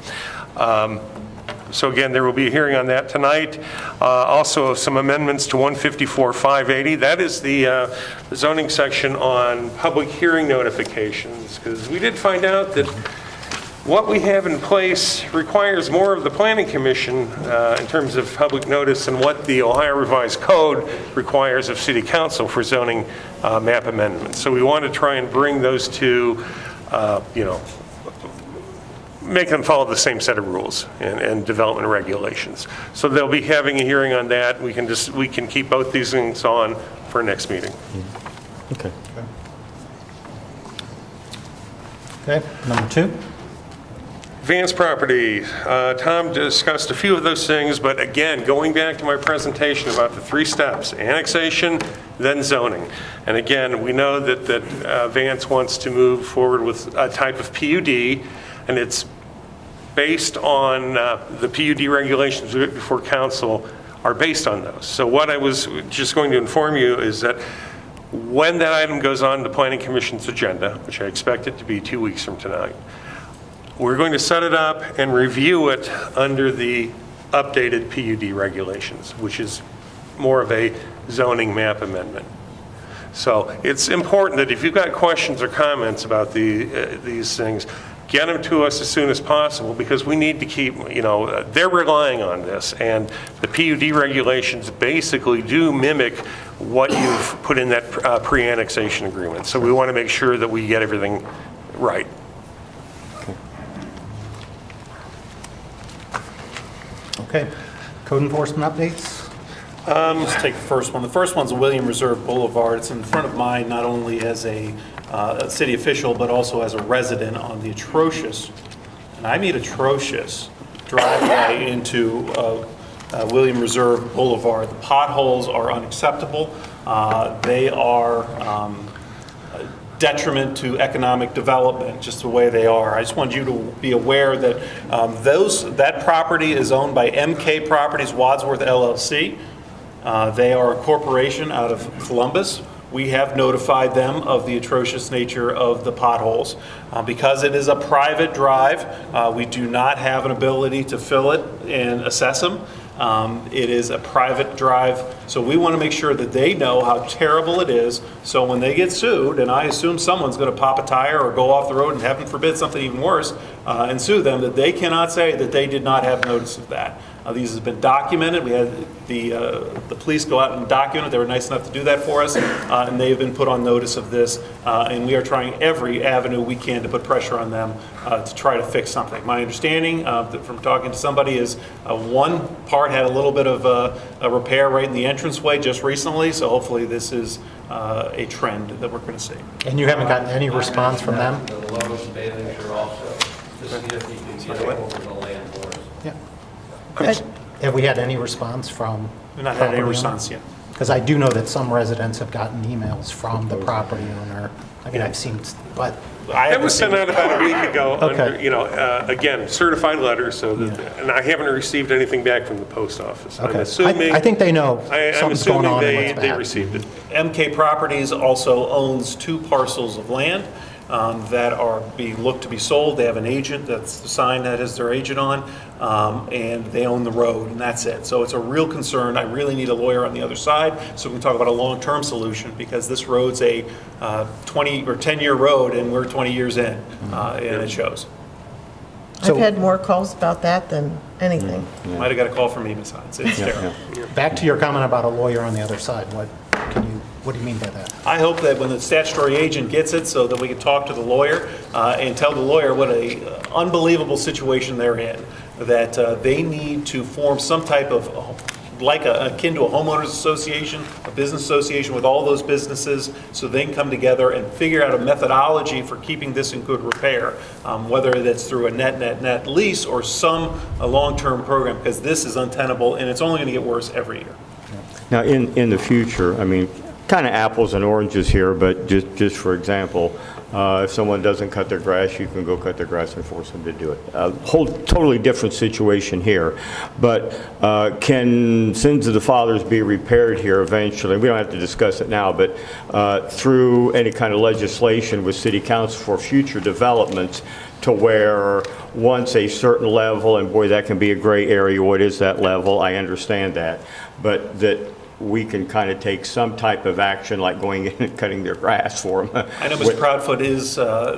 So again, there will be a hearing on that tonight. Also, some amendments to 154-580. That is the zoning section on public hearing notifications, because we did find out that what we have in place requires more of the Planning Commission in terms of public notice than what the Ohio Revised Code requires of City Council for zoning map amendments. So we want to try and bring those two, you know, make them follow the same set of rules and development regulations. So they'll be having a hearing on that. We can keep both these things on for next meeting. Okay. Okay, number 2. Vance property, Tom discussed a few of those things, but again, going back to my presentation about the 3 steps, annexation, then zoning. And again, we know that Vance wants to move forward with a type of PUD, and it's based on the PUD regulations before council are based on those. So what I was just going to inform you is that when that item goes on the Planning Commission's agenda, which I expect it to be 2 weeks from tonight, we're going to set it up and review it under the updated PUD regulations, which is more of a zoning map amendment. So it's important that if you've got questions or comments about these things, get them to us as soon as possible, because we need to keep, you know, they're relying on this, and the PUD regulations basically do mimic what you've put in that pre-annexation agreement. So we want to make sure that we get everything right. Okay, code enforcement updates? Just take the first one. The first one's William Reserve Boulevard. It's in front of mine not only as a city official, but also as a resident on the atrocious, and I mean atrocious, driveway into William Reserve Boulevard. The potholes are unacceptable. They are detriment to economic development, just the way they are. I just want you to be aware that that property is owned by MK Properties Wadsworth LLC. They are a corporation out of Columbus. We have notified them of the atrocious nature of the potholes. Because it is a private drive, we do not have an ability to fill it and assess them. It is a private drive, so we want to make sure that they know how terrible it is, so when they get sued, and I assume someone's going to pop a tire or go off the road and heaven forbid something even worse, and sue them, that they cannot say that they did not have notice of that. These have been documented. We had the police go out and document it. They were nice enough to do that for us, and they have been put on notice of this, and we are trying every avenue we can to put pressure on them to try to fix something. My understanding from talking to somebody is one part had a little bit of a repair right in the entranceway just recently, so hopefully this is a trend that we're going to see. And you haven't gotten any response from them? The Lowe's Bailinger also, to see if he can get over the land for us. Yeah. Have we had any response from? We've not had any response yet. Because I do know that some residents have gotten emails from the property owner. I mean, I've seen, but. That was sent out about a week ago, Okay. under, again, certified letter, so that, and I haven't received anything back from the post office. I'm Okay. assuming. I think they know I'm something's going assuming on and what's they bad. received it. MK Properties also owns 2 parcels of land that are looked to be sold. They have an agent, that's the sign that is their agent on, and they own the road, and that's it. So it's a real concern. I really need a lawyer on the other side so we can talk about a long-term solution, because this road's a 20 or 10-year road, and we're 20 years in, and it shows. I've had more calls about that than anything. Might have got a call from me besides. It's terrible. Back to your comment about a lawyer on the other side. What do you mean by that? I hope that when the statutory agent gets it, so that we can talk to the lawyer and tell the lawyer what a unbelievable situation they're in, that they need to form some type of, like akin to a homeowners association, a business association with all those businesses, so they can come together and figure out a methodology for keeping this in good repair, whether that's through a net lease or a long-term program, because this is untenable and it's only going to get worse every year. Now, in the future, I mean, kind of apples and oranges here, but just for example, if someone doesn't cut their grass, you can go cut their grass and force them to do it. Whole totally different situation here. But can sins of the fathers be repaired here eventually? We don't have to discuss it now, but through any kind of legislation with city council for future developments, to where once a certain level, and boy, that can be a gray area, what is that level? I understand that. But that we can kind of take some type of action, like going in and cutting their grass for them. I know Mr. Proudfoot has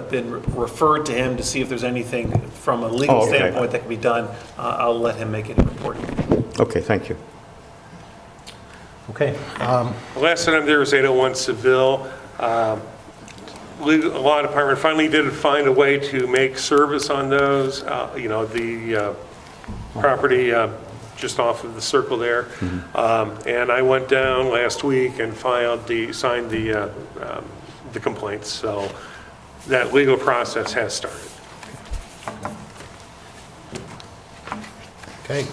been referred to him to see if there's anything from a legal standpoint that can be done. I'll let him make any report. Okay, thank you. Okay. The last time there was 801 Seville. Legal Law Department finally did find a way to make service on those. The property just off of the circle there. And I went down last week and signed the complaints. So that legal process has started. Okay.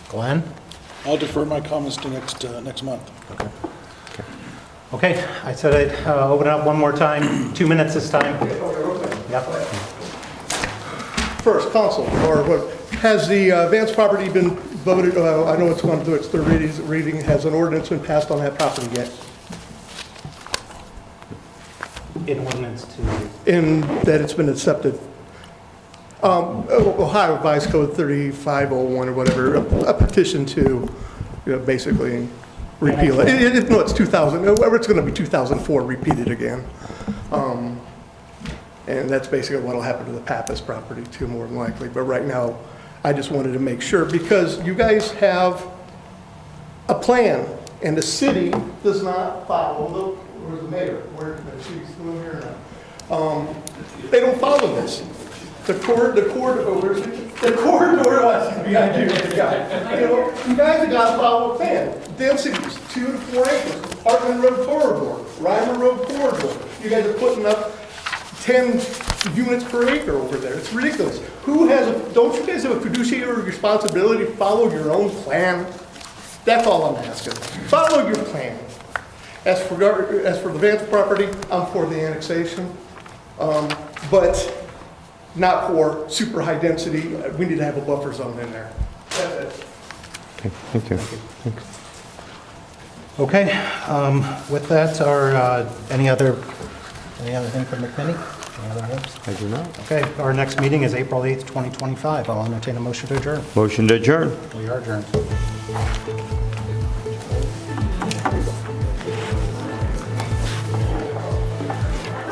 Glenn? I'll defer my comments to next month. Okay, I said I'd open it up one more time. 2 minutes this time. Yep. First, council, or what, has the Vance property been voted, I know it's going to do its third reading, has an ordinance been passed on that property yet? In ordinance to? In that it's been accepted? Ohio Vice Code 3501 or whatever, a petition to basically repeal it. No, it's 2000, it's going to be 2004 repeated again. And that's basically what will happen to the Pappas property too, more than likely. But right now, I just wanted to make sure, because you guys have a plan, and the city does not follow. Look, where's the mayor? She's still here now. They don't follow this. The corridor, behind you. You guys have got to follow a plan. Densities, 2 to 4 acres, Parkland Road corridor, Reimer Road corridor. You guys are putting up 10 units per acre over there. It's ridiculous. Don't you guys have a fiduciary responsibility to follow your own plan? That's all I'm asking. Follow your plan. As for the Vance property, I'm for the annexation, but not for super high density. We need to have a buffer zone in there. That's it. Okay, thank you. Thanks. Okay, with that, anything from the committee? Any other items? I do not. Okay, our next meeting is April 8th, 2025. I'll entertain a motion to adjourn. Motion to adjourn. We are adjourned.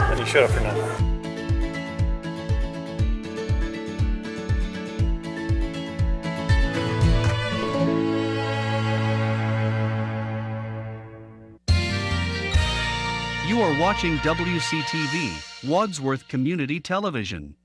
And you shut up for now. You are watching WCTV, Wadsworth Community Television.